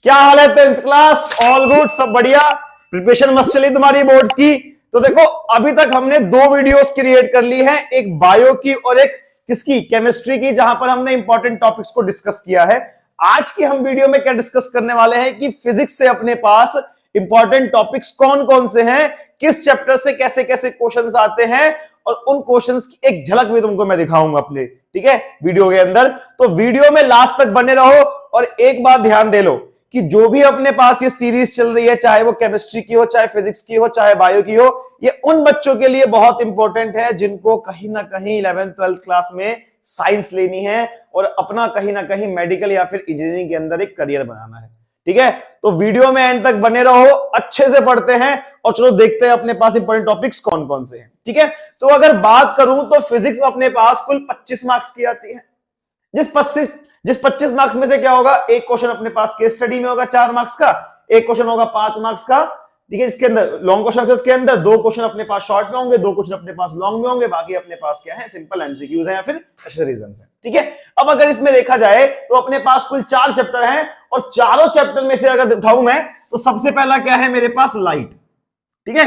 क्या हाल है 10th class? All good, सब बढ़िया? प्रिपरेशन मस्त चली तुम्हारी बोर्ड्स की? तो देखो अभी तक हमने दो वीडियोस क्रिएट कर ली है, एक बायो की और एक किसकी, केमिस्ट्री की, जहां पर हमने इंपॉर्टेंट टॉपिक्स को डिस्कस किया है। आज की हम वीडियो में क्या डिस्कस करने वाले हैं कि फिजिक्स से अपने पास इंपॉर्टेंट टॉपिक्स कौन कौन से हैं, किस चैप्टर से कैसे कैसे क्वेश्चंस आते हैं, और उन क्वेश्चंस की एक झलक भी तुमको मैं दिखाऊंगा अपने, ठीक है, वीडियो के अंदर। तो वीडियो में लास्ट तक बने रहो और एक बात ध्यान दे लो कि जो भी अपने पास ये सीरीज चल रही है, चाहे वो केमिस्ट्री की हो, चाहे फिजिक्स की हो, चाहे बायो की हो, ये उन बच्चों के लिए बहुत इंपॉर्टेंट है जिनको कहीं ना कहीं 11th 12th क्लास में साइंस लेनी है और अपना कहीं ना कहीं मेडिकल या फिर इंजीनियरिंग के अंदर एक करियर बनाना है, ठीक है। तो वीडियो में एंड तक बने रहो, अच्छे से पढ़ते हैं और चलो देखते हैं अपने पास इंपॉर्टेंट टॉपिक्स कौन कौन से हैं, ठीक है। तो अगर बात करूं तो फिजिक्स अपने पास कुल 25 मार्क्स की आती है। जिस 25 मार्क्स में से क्या होगा, एक क्वेश्चन अपने पास केस स्टडी में होगा 4 मार्क्स का, एक क्वेश्चन होगा 5 मार्क्स का, ठीक है। इसके अंदर लॉन्ग क्वेश्चन है, इसके अंदर 2 क्वेश्चन अपने पास शॉर्ट में होंगे, 2 क्वेश्चन अपने पास लॉन्ग में होंगे, बाकी अपने पास क्या है, सिंपल एमसीक्यूज हैं या फिर रीजंस हैं, ठीक है। अब अगर इसमें देखा जाए तो अपने पास कुल 4 चैप्टर हैं और चारों चैप्टर में से अगर उठाऊं मैं तो सबसे पहला क्या है मेरे पास, लाइट, ठीक है।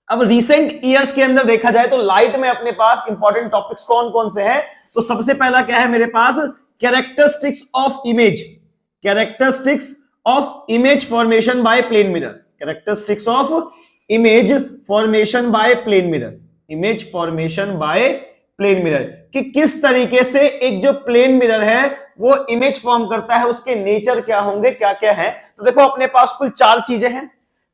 अब रिसेंट ईयर्स के अंदर देखा जाए तो लाइट में अपने पास इंपॉर्टेंट टॉपिक्स कौन कौन से हैं, तो सबसे पहला क्या है मेरे पास, characteristics of image, characteristics of image formation by plane mirror, characteristics of image formation by plane mirror, image formation by plane mirror, कि किस तरीके से एक जो प्लेन मिरर है वो इमेज फॉर्म करता है, उसके नेचर क्या होंगे, क्या क्या है। तो देखो अपने पास कुल 4 चीजें हैं।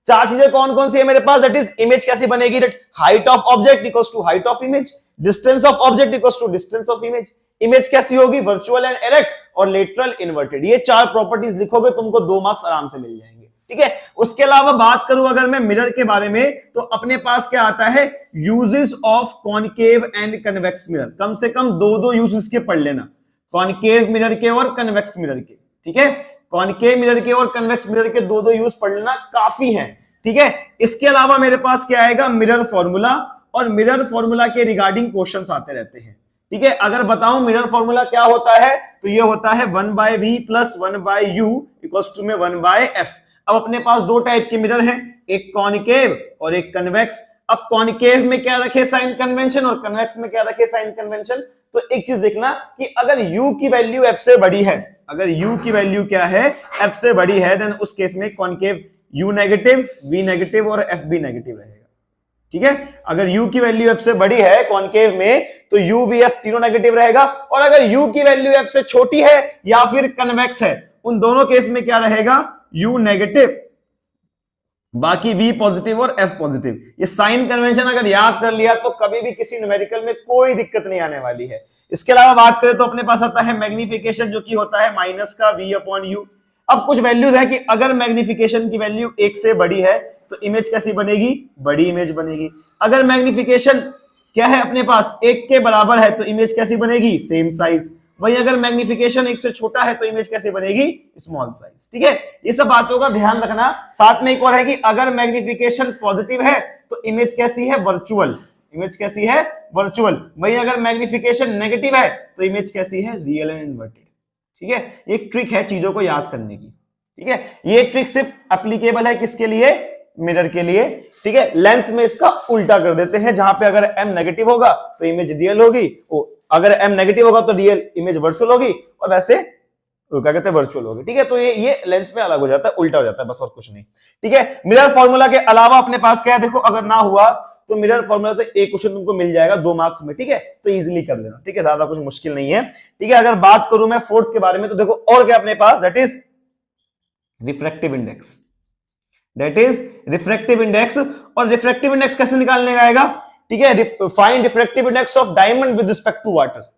4 चीजें कौन कौन सी है मेरे पास, दैट इज इमेज कैसी बनेगी, that height of object equals to height of image, distance of object equals to distance of image, image कैसी होगी, वर्चुअल एंड इरेक्ट और लेटरल इन्वर्टेड। ये 4 प्रॉपर्टीज लिखोगे तुमको 2 मार्क्स आराम से मिल जाएंगे, ठीक है। उसके अलावा बात करूं अगर मैं मिरर के बारे में तो अपने पास क्या आता है, uses of concave and convex mirror, कम से कम 2 यूजेस के पढ़ लेना, कॉनकेव मिरर के और कन्वेक्स मिरर के, ठीक है। कॉनकेव मिरर के और कन्वेक्स मिरर के 2 यूज पढ़ लेना काफी है, ठीक है। इसके अलावा मेरे पास क्या आएगा, मिरर फॉर्मूला, और मिरर फॉर्मूला के रिगार्डिंग क्वेश्चंस आते रहते हैं, ठीक है। अगर बताऊं मिरर फॉर्मूला क्या होता है तो ये होता है 1/v plus 1/u equals to में 1/f। अब अपने पास 2 टाइप के मिरर हैं, एक कॉनकेव और एक कन्वेक्स। अब कॉनकेव में क्या रखे, साइन कन्वेंशन, और कन्वेक्स में क्या रखे, साइन कन्वेंशन। तो एक चीज देखना कि अगर u की वैल्यू f से बड़ी है, अगर u की वैल्यू क्या है, f से बड़ी है, देन उस केस में concave u negative, v negative और f भी नेगेटिव रहेगा, ठीक है। अगर u की वैल्यू f से बड़ी है कॉनकेव में तो u v f तीनों नेगेटिव रहेगा, और अगर u की वैल्यू f से छोटी है या फिर कन्वेक्स है, उन दोनों केस में क्या रहेगा, u नेगेटिव, बाकी v पॉजिटिव और f पॉजिटिव। ये साइन कन्वेंशन अगर याद कर लिया तो कभी भी किसी न्यूमेरिकल में कोई दिक्कत नहीं आने वाली है। इसके अलावा बात करें तो अपने पास आता है मैग्निफिकेशन, जो कि होता है माइनस का v/u। अब कुछ वैल्यूज है कि अगर मैग्निफिकेशन की वैल्यू 1 से बड़ी है तो इमेज कैसी बनेगी, बड़ी इमेज बनेगी। अगर मैग्निफिकेशन क्या है अपने पास 1 के बराबर है तो इमेज कैसी बनेगी, सेम साइज। वहीं अगर मैग्निफिकेशन 1 से छोटा है तो इमेज कैसे बनेगी, स्मॉल साइज, ठीक है। ये सब बातों का ध्यान रखना। साथ में एक और है कि अगर मैग्निफिकेशन पॉजिटिव है तो इमेज कैसी है, वर्चुअल, इमेज कैसी है, वर्चुअल। वहीं अगर मैग्निफिकेशन नेगेटिव है तो इमेज कैसी है, रियल एंड इन्वर्टेड, ठीक है। एक ट्रिक है चीजों को याद करने की, ठीक है। ये ट्रिक सिर्फ एप्लीकेबल है किसके लिए, मिरर के लिए, ठीक है। लेंस में इसका उल्टा कर देते हैं, जहां पे अगर m नेगेटिव होगा तो इमेज रियल होगी, अगर m नेगेटिव होगा तो रियल इमेज वर्चुअल होगी, और वैसे क्या कहते हैं, वर्चुअल होगी, ठीक है। तो ये लेंस में अलग हो जाता है, उल्टा हो जाता है, बस और कुछ नहीं, ठीक है। मिरर फॉर्मूला के अलावा अपने पास क्या है, देखो अगर ना हुआ तो मिरर फॉर्मूला से एक क्वेश्चन तुमको मिल जाएगा 2 मार्क्स में, ठीक है। तो इजीली कर लेना, ठीक है, ज्यादा कुछ मुश्किल नहीं है, ठीक है। अगर बात करूं मैं फोर्थ के बारे में तो देखो और क्या अपने पास, that is refractive index, that is refractive index. और रिफ्रैक्टिव इंडेक्स कैसे निकालने का आएगा, ठीक है, find refractive index of diamond with respect to water.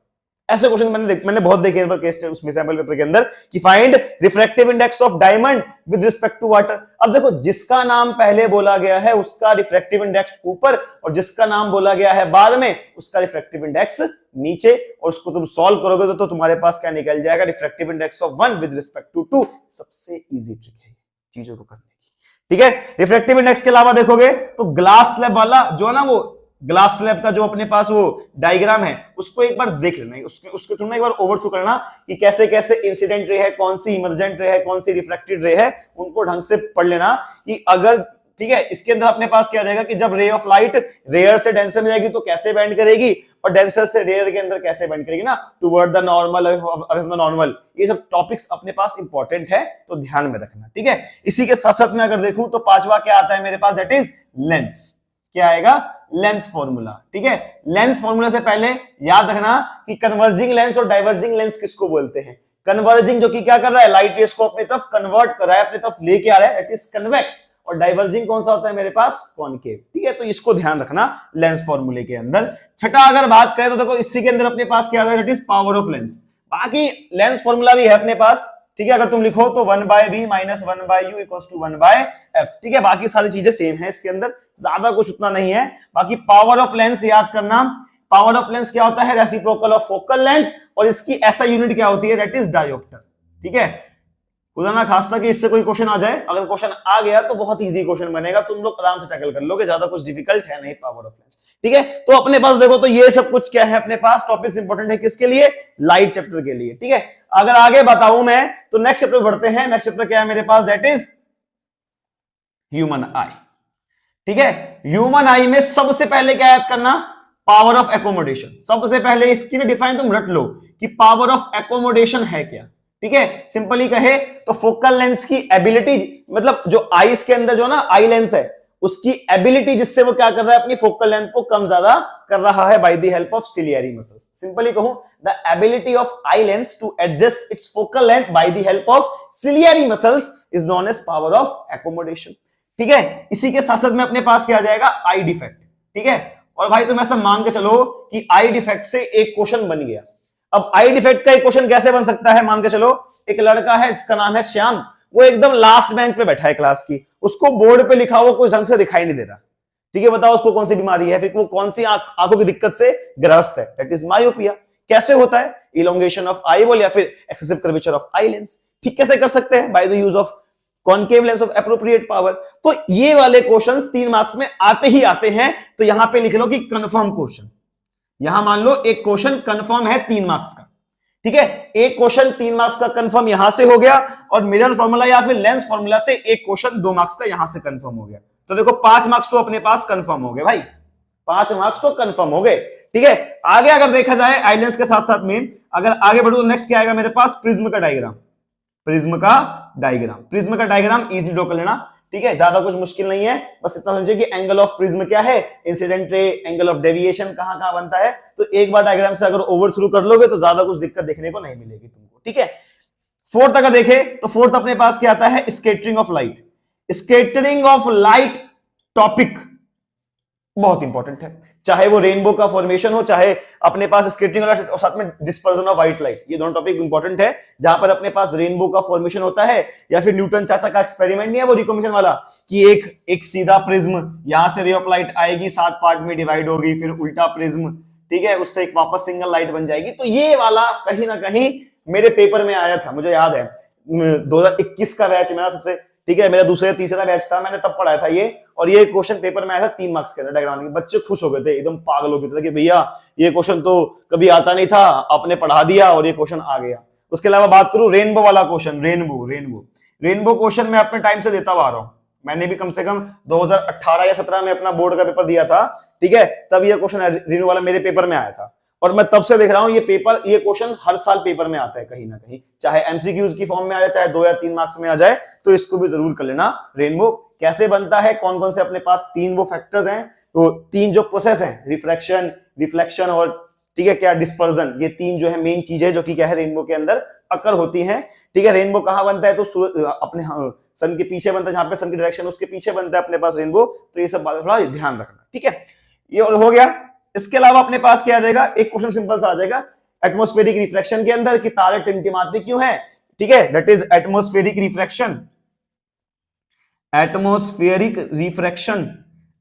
ऐसे क्वेश्चन मैंने बहुत देखे हैं केस उसमें सैंपल पेपर के अंदर कि find refractive index of diamond with respect to water. अब देखो जिसका नाम पहले बोला गया है उसका रिफ्रैक्टिव इंडेक्स ऊपर, और जिसका नाम बोला गया है बाद में उसका रिफ्रैक्टिव इंडेक्स नीचे, और उसको तुम सॉल्व करोगे तो तुम्हारे पास क्या निकल जाएगा, refractive index of 1 with respect to 2। सबसे इजी ट्रिक है चीजों को करने की, ठीक है। रिफ्रैक्टिव इंडेक्स के अलावा देखोगे तो ग्लास स्लैब वाला जो है ना, वो ग्लास स्लैब का जो अपने पास वो डायग्राम है उसको एक बार देख लेना, उसके थ्रू ना एक बार ओवर थ्रू करना कि कैसे कैसे इंसिडेंट रे है, कौन सी इमरजेंट रे है, कौन सी रिफ्रैक्टेड रे है, उनको ढंग से पढ़ लेना कि अगर ठीक है इसके अंदर अपने पास क्या रहेगा कि जब रे ऑफ लाइट रेयर से डेंसर में जाएगी तो कैसे बेंड करेगी और डेंसर से रेयर के अंदर कैसे बेंड करेगी ना toward the normal the normal. ये सब टॉपिक्स अपने पास इंपॉर्टेंट है तो ध्यान में रखना, ठीक है। इसी के साथ साथ में अगर देखूं तो पांचवा क्या आता है मेरे पास, दैट इज लेंस। क्या आएगा, लेंस फॉर्मूला, ठीक है। लेंस फॉर्मूला से पहले याद रखना कि कन्वर्जिंग लेंस और डाइवर्जिंग लेंस किसको बोलते हैं। कन्वर्जिंग जो कि क्या कर रहा है, लाइट रेस को अपनी तरफ कन्वर्ट कर रहा है, अपनी तरफ लेके आ रहा है, दैट इज कन्वेक्स। और डाइवर्जिंग कौन सा होता है मेरे पास, कॉनकेव, ठीक है। तो इसको ध्यान रखना लेंस फॉर्मूले के अंदर। छठा अगर बात करें तो देखो इसी के अंदर अपने पास क्या आता है, that is power of lens. बाकी लेंस फॉर्मूला भी है अपने पास, ठीक है। अगर तुम लिखो तो 1/b minus 1/u equals to 1/f, ठीक है। बाकी सारी चीजें सेम है इसके अंदर, ज्यादा कुछ उतना नहीं है। बाकी पावर ऑफ लेंस याद करना, पावर ऑफ लेंस क्या होता है, रेसिप्रोकल ऑफ फोकल लेंथ, और इसकी ऐसा यूनिट क्या होती है, दैट इज डायोप्टर, ठीक है। खुदा ना खास्ता कि इससे कोई क्वेश्चन आ जाए, अगर क्वेश्चन आ गया तो बहुत इजी क्वेश्चन बनेगा, तुम लोग आराम से टैकल कर लोगे, ज्यादा कुछ डिफिकल्ट है नहीं पावर ऑफ लेंस, ठीक है। तो अपने पास देखो तो ये सब कुछ क्या है अपने पास, टॉपिक्स इंपॉर्टेंट है किसके लिए, लाइट चैप्टर के लिए, ठीक है। अगर आगे बताऊं मैं तो नेक्स्ट चैप्टर बढ़ते हैं। नेक्स्ट चैप्टर क्या है मेरे पास, दैट इज ह्यूमन आई, ठीक है। ह्यूमन आई में सबसे पहले क्या याद करना, पावर ऑफ एकोमोडेशन। सबसे पहले इसकी डिफाइन तुम रट लो कि पावर ऑफ एकोमोडेशन है क्या, ठीक है। सिंपली कहे तो फोकल लेंस की एबिलिटी, मतलब जो आईज के अंदर जो ना आई लेंस है उसकी एबिलिटी जिससे वो क्या कर रहा है, अपनी फोकल लेंथ को कम ज्यादा कर रहा है by the help of ciliary muscles. Simply कहूं the ability of eye lens to adjust its focal length by the help of ciliary muscles is known as power of accommodation, ठीक है। इसी के साथ साथ में अपने पास क्या आ जाएगा, आई डिफेक्ट, ठीक है। और भाई तुम ऐसा मान के चलो कि आई डिफेक्ट से एक क्वेश्चन बन गया। अब आई डिफेक्ट का एक क्वेश्चन कैसे बन सकता है, मान के चलो एक लड़का है जिसका नाम है श्याम, वो एकदम लास्ट बेंच पे बैठा है क्लास की, उसको बोर्ड पे लिखा हुआ कुछ ढंग से दिखाई नहीं दे रहा, ठीक है। बताओ उसको कौन सी बीमारी है, फिर वो कौन सी आंखों की दिक्कत से ग्रस्त है, दैट इज मायोपिया। कैसे होता है, इलोंगेशन ऑफ आई बॉल या फिर excessive curvature of eye lens, ठीक कैसे कर सकते हैं, by the use of concave lens of appropriate power. तो ये वाले क्वेश्चंस 3 मार्क्स में आते ही आते हैं, तो यहां पे लिख लो कि कंफर्म क्वेश्चन। यहां मान लो एक क्वेश्चन कंफर्म है 3 मार्क्स का, ठीक है। एक क्वेश्चन 3 मार्क्स का कंफर्म यहां से हो गया, और मिरर फॉर्मूला या फिर लेंस फॉर्मूला से एक क्वेश्चन 2 मार्क्स का यहां से कंफर्म हो गया। तो देखो 5 मार्क्स तो अपने पास कंफर्म हो गए भाई, 5 मार्क्स तो कंफर्म हो गए, ठीक है। आगे अगर देखा जाए आई लेंस के साथ साथ में अगर आगे बढ़ो तो नेक्स्ट क्या आएगा मेरे पास, प्रिज्म का डायग्राम। प्रिज्म का डायग्राम, प्रिज्म का डायग्राम इजीली ड्रॉ कर लेना, ठीक है। ज्यादा कुछ मुश्किल नहीं है, बस इतना समझिए कि एंगल ऑफ प्रिज्म क्या है, incident ray, angle of deviation कहां कहां बनता है, तो एक बार डायग्राम से अगर ओवर थ्रू कर लोगे तो ज्यादा कुछ दिक्कत देखने को नहीं मिलेगी तुमको, ठीक है। फोर्थ अगर देखे तो फोर्थ अपने पास क्या आता है, scattering of light. Scattering of light topic बहुत इंपॉर्टेंट है, चाहे वो रेनबो का फॉर्मेशन हो, चाहे अपने पास स्कैटरिंग और साथ में डिस्पर्जन ऑफ व्हाइट लाइट, ये दोनों टॉपिक इंपॉर्टेंट है। जहां पर अपने पास रेनबो का फॉर्मेशन होता है, या फिर न्यूटन चाचा का एक्सपेरिमेंट नहीं है वो रिकॉम्बिनेशन वाला, कि एक सीधा प्रिज्म, यहां से रे ऑफ लाइट आएगी 7 पार्ट में डिवाइड होगी, फिर उल्टा प्रिज्म, ठीक है, उससे एक वापस सिंगल लाइट बन जाएगी। तो ये वाला कहीं ना कहीं मेरे पेपर में आया था, मुझे याद है 2021 का बैच मेरा सबसे, ठीक है, मेरा दूसरा तीसरा बैच था, मैंने तब पढ़ाया था ये, और ये क्वेश्चन पेपर में आया था 3 मार्क्स के अंदर डायग्राम के। बच्चे खुश हो गए थे, एकदम पागल हो गए थे कि भैया ये क्वेश्चन तो कभी आता नहीं था, आपने पढ़ा दिया और ये क्वेश्चन आ गया। उसके अलावा बात करूं रेनबो वाला क्वेश्चन, रेनबो क्वेश्चन मैं अपने टाइम से देता आ रहा हूं, मैंने भी कम से कम 2018 या 17 में अपना बोर्ड का पेपर दिया था, ठीक है, तब ये क्वेश्चन रेनबो वाला मेरे पेपर में आया था, और मैं तब से देख रहा हूं ये क्वेश्चन हर साल पेपर में आता है कहीं ना कहीं, चाहे एमसीक्यूज की फॉर्म में आ जाए, चाहे 2 या 3 मार्क्स में आ जाए, तो इसको भी जरूर कर लेना। रेनबो कैसे बनता है, कौन कौन से अपने पास 3 वो फैक्टर्स हैं, तो 3 जो प्रोसेस हैं, रिफ्रैक्शन, रिफ्लेक्शन और ठीक है क्या डिस्पर्जन, ये 3 जो है मेन चीजें जो कि क्या है रेनबो के अंदर अकर होती हैं, ठीक है। रेनबो कहां बनता है, तो अपने सन के पीछे बनता है, जहां पे सन की डायरेक्शन उसके पीछे बनता है अपने पास रेनबो, तो ये सब बात थोड़ा ध्यान रखना, ठीक है। ये हो गया। इसके अलावा अपने पास क्या आ जाएगा, एक क्वेश्चन सिंपल सा आ जाएगा एटमॉस्फेरिक रिफ्लेक्शन के अंदर कि तारे टिमटिमाते क्यों हैं, ठीक है, that is atmospheric reflection.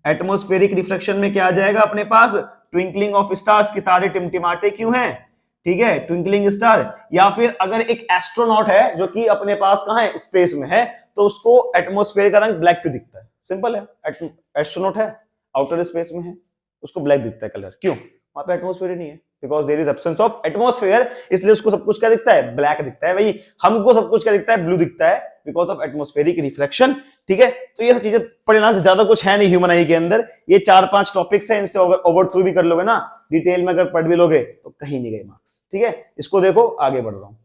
Atmospheric reflection में क्या आ जाएगा अपने पास, ट्विंकलिंग ऑफ स्टार्स की तारे टिमटिमाते क्यों हैं, ठीक है, ट्विंकलिंग स्टार। या फिर अगर एक एस्ट्रोनॉट है जो कि अपने पास कहां है, स्पेस में है, तो उसको एटमॉस्फेयर का रंग ब्लैक क्यों दिखता है, सिंपल है, एस्ट्रोनॉट है, आउटर स्पेस में है, उसको ब्लैक दिखता है कलर। क्यों? वहां पे एटमॉस्फेयर ही नहीं है, because there is absence of atmosphere, इसलिए उसको सब कुछ क्या दिखता है? ब्लैक दिखता है। भाई हमको सब कुछ क्या दिखता है? ब्लू दिखता है, बिकॉज ऑफ एटमॉस्फेरिक रिफ्लेक्शन। ठीक है, तो ये सब चीजें पढ़ना, ज्यादा कुछ है नहीं ह्यूमन आई के अंदर। ये 4-5 टॉपिक्स हैं, इनसे ओवर थ्रू भी कर लोगे ना, डिटेल में अगर पढ़ भी लोगे तो कहीं नहीं गए मार्क्स। ठीक है, इसको देखो, आगे बढ़ रहा हूं।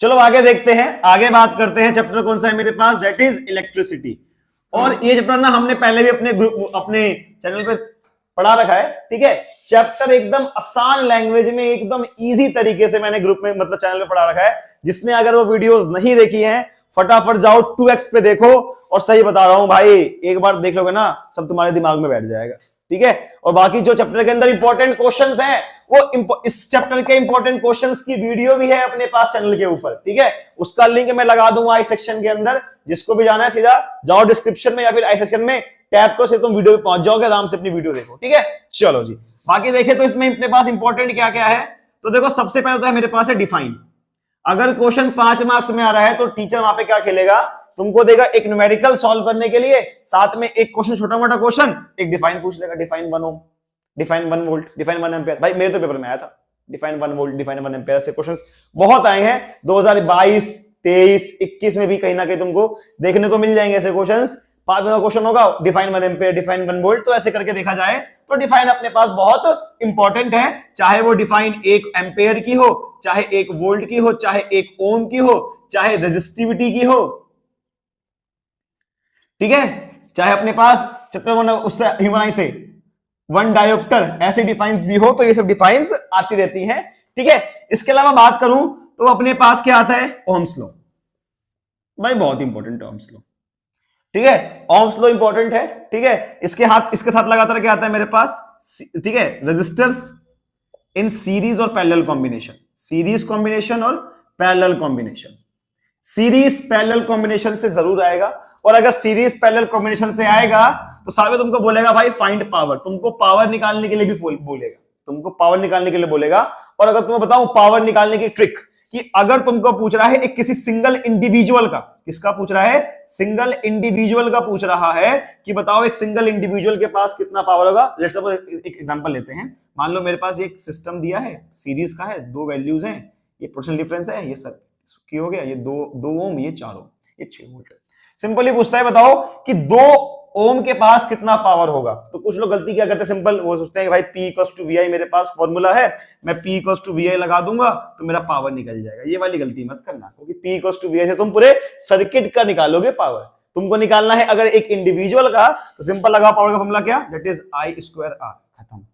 चलो आगे देखते हैं, आगे बात करते हैं। चैप्टर कौन सा है मेरे पास? That is electricity. और ये चैप्टर ना हमने पहले भी अपने ग्रुप, अपने चैनल पे पढ़ा रखा है। ठीक है, चैप्टर एकदम आसान लैंग्वेज में, एकदम इजी तरीके से मैंने ग्रुप में, मतलब चैनल पे पढ़ा रखा है। जिसने अगर वो वीडियोस नहीं देखी हैं, फटाफट जाओ 2x पे देखो। और सही बता रहा हूं भाई, एक बार देख लोगे ना, सब तुम्हारे दिमाग में बैठ जाएगा। ठीक है, और बाकी जो चैप्टर के अंदर इंपॉर्टेंट क्वेश्चंस हैं, वो इस चैप्टर के इंपॉर्टेंट क्वेश्चंस की वीडियो भी है अपने पास चैनल के ऊपर। ठीक है, उसका लिंक मैं लगा दूंगा आई सेक्शन के अंदर। जिसको भी जाना है सीधा जाओ डिस्क्रिप्शन में या फिर आई सेक्शन में टैप करो, से तुम वीडियो पे पहुंच जाओगे, आराम से अपनी वीडियो देखो। ठीक है, चलो जी, बाकी देखें तो इसमें अपने पास इंपॉर्टेंट क्या क्या है। तो देखो, सबसे पहले तो है मेरे पास है डिफाइन। अगर क्वेश्चन 5 मार्क्स में आ रहा है तो टीचर वहां पे क्या खेलेगा? तुमको देगा एक न्यूमेरिकल सॉल्व करने के लिए, साथ में एक क्वेश्चन, छोटा मोटा क्वेश्चन, एक डिफाइन पूछ लेगा। डिफाइन 1 ओम, डिफाइन 1 वोल्ट, डिफाइन 1 एम्पियर। भाई मेरे तो पेपर में आया था, डिफाइन 1 वोल्ट, डिफाइन 1 एम्पियर से क्वेश्चन बहुत आए हैं। 2022, 23, 21 में भी कहीं ना कहीं तुमको देखने को मिल जाएंगे ऐसे क्वेश्चंस। 5 का क्वेश्चन होगा, डिफाइन 1 एम्पियर, डिफाइन 1 वोल्ट। तो ऐसे करके देखा जाए तो डिफाइन अपने पास बहुत इंपॉर्टेंट है, चाहे वो डिफाइन 1 एम्पियर की हो, चाहे 1 वोल्ट की हो, चाहे 1 ओम की हो, चाहे रेजिस्टिविटी की हो। ठीक है, चाहे अपने पास चैप्टर 1 उससे ह्यूमन आई से 1 डायोप्टर ऐसे डिफाइंस भी हो, तो ये सब डिफाइंस आती रहती हैं। ठीक है, इसके अलावा बात करूं तो अपने पास क्या आता है? Ohm's law. भाई बहुत इंपॉर्टेंट है ओम्स लॉ। ठीक है, ओम्स लॉ इंपॉर्टेंट है। ठीक है, इसके साथ लगातार क्या आता है मेरे पास? ठीक है, रेजिस्टर्स इन सीरीज और पैरेलल कॉम्बिनेशन, सीरीज कॉम्बिनेशन और parallel combination. Series parallel combination से जरूर आएगा, और अगर सीरीज पैरेलल कॉम्बिनेशन से आएगा तो साहब तुमको बोलेगा भाई फाइंड पावर, तुमको पावर निकालने के लिए भी बोलेगा, तुमको पावर निकालने के लिए बोलेगा। और अगर तुम्हें बताऊं पावर निकालने की ट्रिक, कि अगर तुमको पूछ रहा है एक किसी सिंगल इंडिविजुअल का, किसका पूछ रहा है? सिंगल इंडिविजुअल का पूछ रहा है कि बताओ एक सिंगल इंडिविजुअल के पास कितना पावर होगा। लेट्स सपोज एक एग्जांपल लेते हैं। मान लो मेरे पास एक सिस्टम दिया है, सीरीज का है, 2 वैल्यूज हैं, ये पोटेंशियल डिफरेंस है, ये सर की हो गया, ये 2 ओम, ये 4 ओम, ये 6 वोल्ट है। सिंपली पूछता है बताओ कि 2 ओम के पास कितना पावर होगा। तो कुछ लोग गलती क्या करते हैं, सिंपल वो सोचते हैं कि भाई P इक्वल्स टू VI, मेरे पास फॉर्मूला है, मैं P इक्वल्स टू VI लगा दूंगा तो मेरा पावर निकल जाएगा। ये वाली गलती मत करना, क्योंकि P इक्वल्स टू VI से तुम पूरे सर्किट का निकालोगे पावर। तुमको निकालना है अगर एक इंडिविजुअल का, तो सिंपल लगा पावर का फॉर्मूला क्या? दैट इज I²R, खत्म,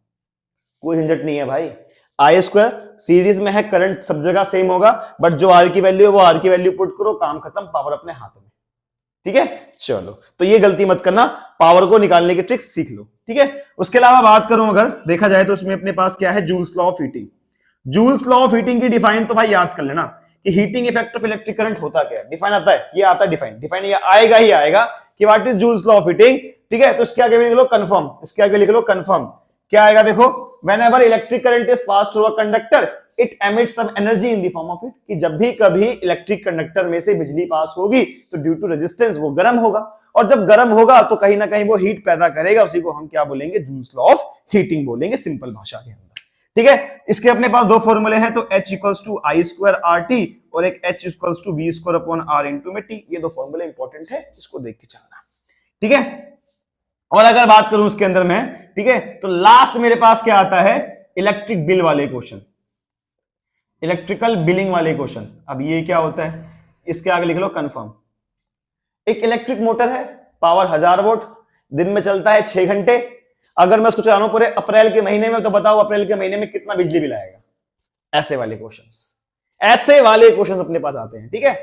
कोई झंझट नहीं है भाई। I², सीरीज में है, करंट सब जगह सेम होगा, बट जो R की वैल्यू है वो R की वैल्यू पुट करो, काम खत्म, पावर अपने हाथ में। ठीक है, चलो, तो ये गलती मत करना, पावर को निकालने की ट्रिक सीख लो। ठीक है, उसके अलावा बात करूं अगर देखा जाए तो उसमें अपने पास क्या है? Joules law of heating. Joules law of heating की डिफाइन तो भाई याद कर लेना कि heating effect of electric current होता क्या है। डिफाइन आता है, ये आता है डिफाइन, डिफाइन ये आएगा ही आएगा कि what is joules law of heating. ठीक है, तो इसके आगे लिख लो कंफर्म, इसके आगे लिख लो कंफर्म। क्या आएगा देखो, whenever electric current is pass through a conductor it emits some energy in the form of heat, कि जब भी कभी इलेक्ट्रिक कंडक्टर में से बिजली पास होगी तो ड्यू टू रेजिस्टेंस वो गर्म होगा, और जब गर्म होगा तो कहीं ना कहीं वो हीट पैदा करेगा, उसी को हम क्या बोलेंगे? जूल्स लॉ ऑफ हीटिंग बोलेंगे, सिंपल भाषा के अंदर। ठीक है, इसके अपने पास 2 फॉर्मूले हैं, तो H इक्वल्स टू I²RT और एक H equals to V² upon R into में T। ये 2 फॉर्मूले इंपॉर्टेंट है, इसको देख के चलना। ठीक है, और अगर बात करूं उसके अंदर में, ठीक है, तो लास्ट मेरे पास क्या आता है? इलेक्ट्रिक बिल वाले क्वेश्चन, इलेक्ट्रिकल बिलिंग वाले क्वेश्चन। अब ये क्या होता है? इसके आगे लिख लो कंफर्म। एक इलेक्ट्रिक मोटर है, पावर 1000 वोल्ट, दिन में चलता है 6 घंटे। अगर मैं उसको चलाऊं पूरे अप्रैल के महीने में, तो बताओ अप्रैल के महीने में कितना बिजली बिल आएगा? ऐसे वाले क्वेश्चंस, ऐसे वाले क्वेश्चंस अपने पास आते हैं। ठीक है,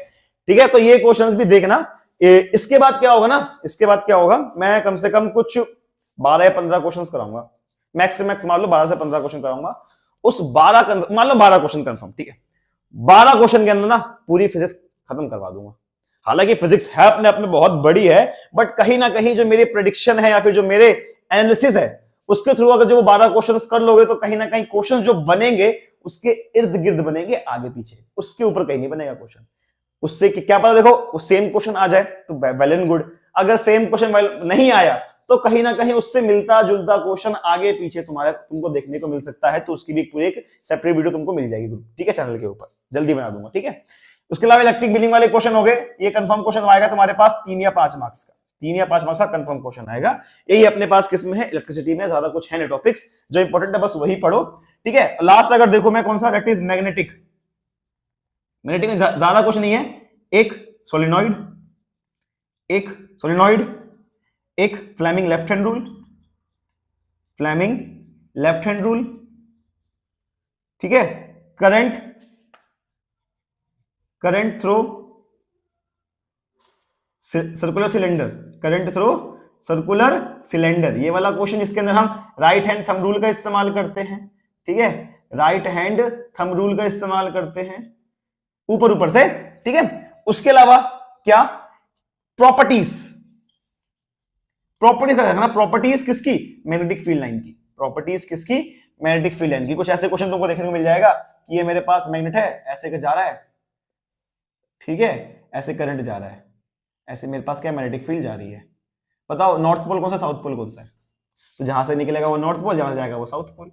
ठीक है, तो ये क्वेश्चंस भी देखना। इसके बाद क्या होगा ना, इसके बाद क्या होगा, मैं कम से कम कुछ 12 या 15 क्वेश्चंस कराऊंगा, मैक्स से मैक्स मान लो 12 से 15 क्वेश्चन कराऊंगा। उस 12 मान लो 12 क्वेश्चन कंफर्म। ठीक है, 12 क्वेश्चन के अंदर ना पूरी फिजिक्स खत्म करवा दूंगा। हालांकि फिजिक्स है अपने आप में बहुत बड़ी है, बट कहीं ना कहीं जो मेरी प्रेडिक्शन है या फिर जो मेरे एनालिसिस है उसके थ्रू अगर जो 12 क्वेश्चंस कर लोगे तो कहीं ना कहीं क्वेश्चन जो बनेंगे उसके इर्द गिर्द बनेंगे, आगे पीछे, उसके ऊपर कहीं नहीं बनेगा क्वेश्चन। उससे क्या पता देखो सेम क्वेश्चन आ जाए तो वेल एंड गुड, अगर सेम क्वेश्चन नहीं आया तो कहीं ना कहीं उससे मिलता जुलता क्वेश्चन आगे पीछे तुमको देखने को मिल सकता है, तो उसकी भी पूरी एक सेपरेट वीडियो तुमको मिल जाएगी ग्रुप, ठीक है, चैनल के ऊपर जल्दी बना दूंगा, ठीक है। उसके अलावा इलेक्ट्रिक बिलिंग वाले क्वेश्चन हो गए, ये कंफर्म क्वेश्चन आएगा तुम्हारे पास 3 या 5 मार्क्स का, 3 या 5 मार्क्स का कंफर्म क्वेश्चन आएगा। यही अपने पास किसमें है, इलेक्ट्रिसिटी में, ज्यादा कुछ है नहीं टॉपिक्स, जो इंपॉर्टेंट है बस वही पढ़ो, ठीक है। लास्ट अगर देखो मैं कौन सा, दैट इज मैग्नेटिक। मैग्नेटिक में ज्यादा कुछ नहीं है, एक सोलिनॉइड, एक Fleming left hand rule, Fleming left hand rule, ठीक है, current through circular cylinder, current through circular cylinder, ये वाला क्वेश्चन, इसके अंदर हम राइट हैंड थंब रूल का इस्तेमाल करते हैं, ठीक है, राइट हैंड थंब रूल का इस्तेमाल करते हैं ऊपर से, ठीक है। उसके अलावा क्या, प्रॉपर्टीज का देखना, प्रॉपर्टीज किसकी, मैग्नेटिक फील्ड लाइन की, प्रॉपर्टीज किसकी, मैग्नेटिक फील्ड लाइन की। कुछ ऐसे क्वेश्चन तुमको देखने को मिल जाएगा कि ये मेरे पास मैग्नेट है, ऐसे के जा रहा है, ठीक है, ऐसे करंट जा रहा है, ऐसे मेरे पास क्या मैग्नेटिक फील्ड जा रही है, बताओ नॉर्थ पोल कौन सा, साउथ पोल कौन सा है, तो जहां से निकलेगा वो नॉर्थ पोल, जहां जाएगा वो साउथ पोल,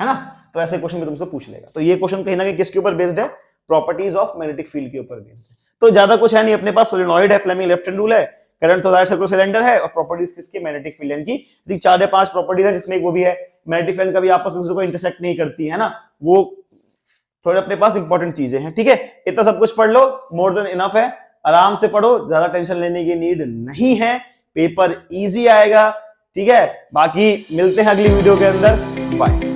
है ना। तो ऐसे क्वेश्चन भी तुमसे पूछ लेगा। तो ये क्वेश्चन कहीं ना कहीं किसके ऊपर बेस्ड है, प्रॉपर्टीज ऑफ मैग्नेटिक फील्ड के ऊपर बेस्ड है। तो ज्यादा कुछ है नहीं, अपने पास सोलेनॉइड है, फ्लेमिंग लेफ्ट हैंड रूल है, करंट थ्रू सर्कुलर सिलेंडर है, और प्रॉपर्टीज किसकी, मैग्नेटिक फील्ड लाइन की। 4 या 5 प्रॉपर्टीज है, जिसमें एक वो भी है मैग्नेटिक फील्ड कभी आपस में को इंटरसेक्ट नहीं करती है ना, वो थोड़े अपने पास इंपॉर्टेंट चीजें हैं, ठीक है। इतना सब कुछ पढ़ लो, मोर देन इनफ है, आराम से पढ़ो, ज्यादा टेंशन लेने की नीड नहीं है, पेपर इजी आएगा, ठीक है। बाकी मिलते हैं अगली वीडियो के अंदर, बाय।